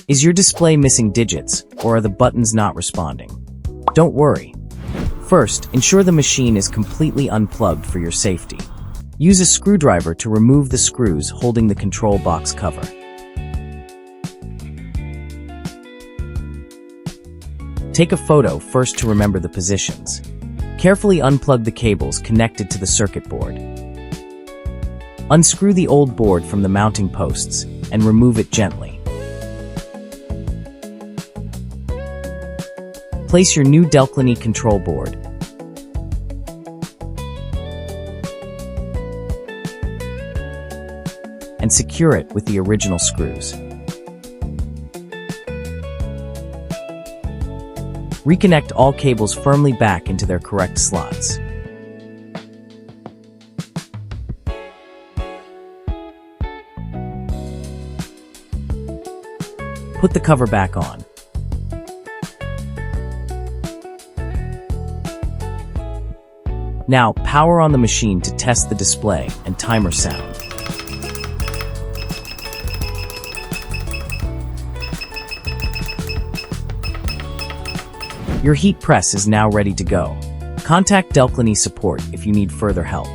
Is your display missing digits, or are the buttons not responding? Don't worry. First, ensure the machine is completely unplugged for your safety. Use a screwdriver to remove the screws holding the control box cover. Take a photo first to remember the positions. Carefully unplug the cables connected to the circuit board. Unscrew the old board from the mounting posts and remove it gently. Place your new Delclynee control board. And secure it with the original screws. Reconnect all cables firmly back into their correct slots. Put the cover back on. Now, power on the machine to test the display and timer sound. Your heat press is now ready to go. Contact Delclynee support if you need further help.